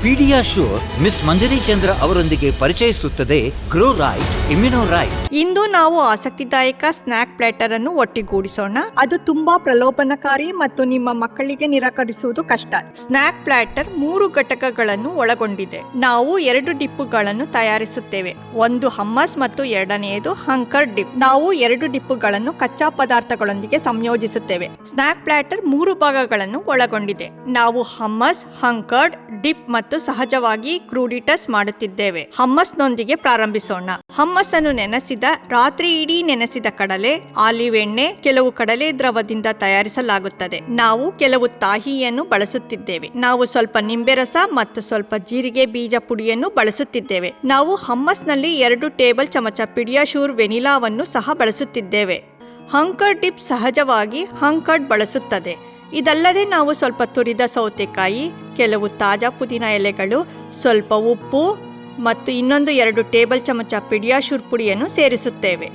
PediaSure miss ಮಂಜರಿ ಚಂದ್ರ ಅವರೊಂದಿಗೆ ಪರಿಚಯಿಸುತ್ತದೆ grow right immuno right. ಇಂದು ನಾವು ಆಸಕ್ತಿದಾಯಕ ಸ್ನಾಕ್ ಪ್ಲಾಟರ್ ಅನ್ನು ಒಟ್ಟಿಗೂಡಿಸೋಣ. ಅದು ತುಂಬಾ ಪ್ರಲೋಭನಕಾರಿ ಮತ್ತು ನಿಮ್ಮ ಮಕ್ಕಳಿಗೆ ನಿರಾಕರಿಸುವುದು ಕಷ್ಟ. ಸ್ನಾಕ್ ಪ್ಲಾಟರ್ 3 ಘಟಕಗಳನ್ನು ಒಳಗೊಂಡಿದೆ. ನಾವು 2 ಡಿಪ್ಪುಗಳನ್ನು ತಯಾರಿಸುತ್ತೇವೆ. ಒಂದು ಹಮ್ಮಸ್ ಮತ್ತು ಎರಡನೆಯದು ಹಂಕರ್ ಡಿಪ್. ನಾವು 2 ಡಿಪ್ಪುಗಳನ್ನು ಕಚ್ಚಾ ಪದಾರ್ಥಗಳೊಂದಿಗೆ ಸಂಯೋಜಿಸುತ್ತೇವೆ. ಸ್ನಾಕ್ ಪ್ಲಾಟರ್ 3 ಭಾಗಗಳನ್ನು ಒಳಗೊಂಡಿದೆ. ನಾವು ಹಮ್ಮಸ್, ಹಂಕರ್ಡ್ ಡಿಪ್ ಮತ್ತು ಸಹಜವಾಗಿ ಕ್ರೂಡಿಟಸ್ ಮಾಡುತ್ತಿದ್ದೇವೆ. ಹಮ್ಮಸ್ನೊಂದಿಗೆ ಪ್ರಾರಂಭಿಸೋಣ. ಹಮ್ಮಸ್ ಅನ್ನು ನೆನೆಸಿದ ರಾತ್ರಿ ಇಡೀ ನೆನೆಸಿದ ಕಡಲೆ, ಆಲಿವ್ ಎಣ್ಣೆ, ಕೆಲವು ಕಡಲೆ ದ್ರವದಿಂದ ತಯಾರಿಸಲಾಗುತ್ತದೆ. ನಾವು ಕೆಲವು ತಾಹಿಯನ್ನು ಬಳಸುತ್ತಿದ್ದೇವೆ. ನಾವು ಸ್ವಲ್ಪ ನಿಂಬೆ ರಸ ಮತ್ತು ಸ್ವಲ್ಪ ಜೀರಿಗೆ ಬೀಜ ಪುಡಿಯನ್ನು ಬಳಸುತ್ತಿದ್ದೇವೆ. ನಾವು ಹಮ್ಮಸ್ನಲ್ಲಿ 2 ಟೇಬಲ್ ಚಮಚ ಪಿಡಿಯಾಶೂರ್ ವೆನಿಲಾವನ್ನು ಸಹ ಬಳಸುತ್ತಿದ್ದೇವೆ. ಹಂಕರ್ ಡಿಪ್ ಸಹಜವಾಗಿ ಹಂಕರ್ಡ್ ಬಳಸುತ್ತದೆ. ಇದಲ್ಲದೆ ನಾವು ಸ್ವಲ್ಪ ತುರಿದ ಸೌತೆಕಾಯಿ, ಕೆಲವು ತಾಜಾ ಪುದೀನ ಎಲೆಗಳು, ಸ್ವಲ್ಪ ಉಪ್ಪು ಮತ್ತು ಇನ್ನೊಂದು 2 ಟೇಬಲ್ ಚಮಚ ಪಿಡಿಯಾಶೂರ್ ಪುಡಿಯನ್ನು ಸೇರಿಸುತ್ತೇವೆ.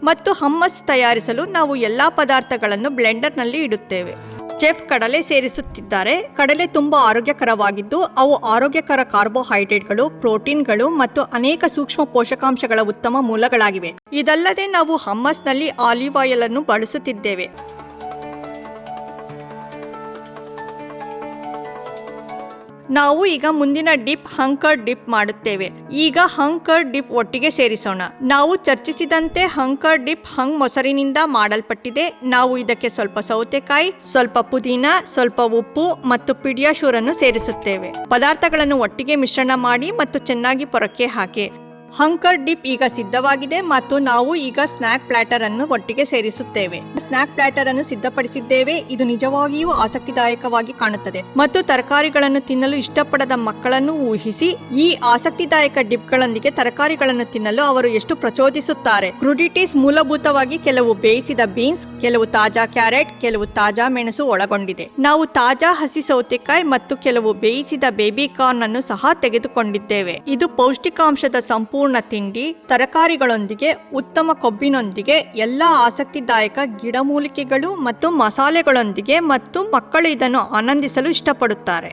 ಮತ್ತು ಹಮ್ಮಸ್ ತಯಾರಿಸಲು ನಾವು ಎಲ್ಲಾ ಪದಾರ್ಥಗಳನ್ನು ಬ್ಲೆಂಡರ್ನಲ್ಲಿ ಇಡುತ್ತೇವೆ. ಚೆಫ್ ಕಡಲೆ ಸೇರಿಸುತ್ತಿದ್ದಾರೆ. ಕಡಲೆ ತುಂಬಾ ಆರೋಗ್ಯಕರವಾಗಿದ್ದು ಅವು ಆರೋಗ್ಯಕರ ಕಾರ್ಬೋಹೈಡ್ರೇಟ್ಗಳು, ಪ್ರೋಟೀನ್ಗಳು ಮತ್ತು ಅನೇಕ ಸೂಕ್ಷ್ಮ ಪೋಷಕಾಂಶಗಳ ಉತ್ತಮ ಮೂಲಗಳಾಗಿವೆ. ಇದಲ್ಲದೆ ನಾವು ಹಮ್ಮಸ್ನಲ್ಲಿ ಆಲಿವ್ ಆಯಿಲ್ ಅನ್ನು ಬಳಸುತ್ತಿದ್ದೇವೆ. ನಾವು ಈಗ ಮುಂದಿನ ಡಿಪ್ ಹಂಕರ್ ಡಿಪ್ ಮಾಡುತ್ತೇವೆ. ಈಗ ಹಂಕರ್ ಡಿಪ್ ಒಟ್ಟಿಗೆ ಸೇರಿಸೋಣ. ನಾವು ಚರ್ಚಿಸಿದಂತೆ ಹಂಕರ್ ಡಿಪ್ ಹಂಗ್ ಮೊಸರಿನಿಂದ ಮಾಡಲ್ಪಟ್ಟಿದೆ. ನಾವು ಇದಕ್ಕೆ ಸ್ವಲ್ಪ ಸೌತೆಕಾಯಿ, ಸ್ವಲ್ಪ ಪುದೀನ, ಸ್ವಲ್ಪ ಉಪ್ಪು ಮತ್ತು ಪಿಡಿಯಾಶೂರ್ ಅನ್ನು ಸೇರಿಸುತ್ತೇವೆ. ಪದಾರ್ಥಗಳನ್ನು ಒಟ್ಟಿಗೆ ಮಿಶ್ರಣ ಮಾಡಿ ಮತ್ತು ಚೆನ್ನಾಗಿ ಪೊರಕೆ ಹಾಕಿ. ಹಂಕರ್ ಡಿಪ್ ಈಗ ಸಿದ್ಧವಾಗಿದೆ ಮತ್ತು ನಾವು ಈಗ ಸ್ನಾಕ್ ಪ್ಲಾಟರ್ ಅನ್ನು ಒಟ್ಟಿಗೆ ಸೇರಿಸುತ್ತೇವೆ. ಸ್ನಾಕ್ ಪ್ಲಾಟರ್ ಅನ್ನು ಸಿದ್ಧಪಡಿಸಿದ್ದೇವೆ. ಇದು ನಿಜವಾಗಿಯೂ ಆಸಕ್ತಿದಾಯಕವಾಗಿ ಕಾಣುತ್ತದೆ ಮತ್ತು ತರಕಾರಿಗಳನ್ನು ತಿನ್ನಲು ಇಷ್ಟಪಡದ ಮಕ್ಕಳನ್ನು ಊಹಿಸಿ. ಈ ಆಸಕ್ತಿದಾಯಕ ಡಿಪ್ಗಳೊಂದಿಗೆ ತರಕಾರಿಗಳನ್ನು ತಿನ್ನಲು ಅವರು ಎಷ್ಟು ಪ್ರಚೋದಿಸುತ್ತಾರೆ. ಕ್ರೂಡಿಟೀಸ್ ಮೂಲಭೂತವಾಗಿ ಕೆಲವು ಬೇಯಿಸಿದ ಬೀನ್ಸ್, ಕೆಲವು ತಾಜಾ ಕ್ಯಾರೆಟ್, ಕೆಲವು ತಾಜಾ ಮೆಣಸು ಒಳಗೊಂಡಿದೆ. ನಾವು ತಾಜಾ ಹಸಿ ಸೌತೆಕಾಯಿ ಮತ್ತು ಕೆಲವು ಬೇಯಿಸಿದ ಬೇಬಿ ಕಾರ್ನ್ ಅನ್ನು ಸಹ ತೆಗೆದುಕೊಂಡಿದ್ದೇವೆ. ಇದು ಪೌಷ್ಟಿಕಾಂಶದ ಸಂಪೂರ್ಣ ತಿಂಡಿ. ತರಕಾರಿಗಳೊಂದಿಗೆ, ಉತ್ತಮ ಕೊಬ್ಬಿನೊಂದಿಗೆ, ಎಲ್ಲಾ ಆಸಕ್ತಿದಾಯಕ ಗಿಡಮೂಲಿಕೆಗಳು ಮತ್ತು ಮಸಾಲೆಗಳೊಂದಿಗೆ ಮತ್ತು ಮಕ್ಕಳು ಇದನ್ನು ಆನಂದಿಸಲು ಇಷ್ಟಪಡುತ್ತಾರೆ.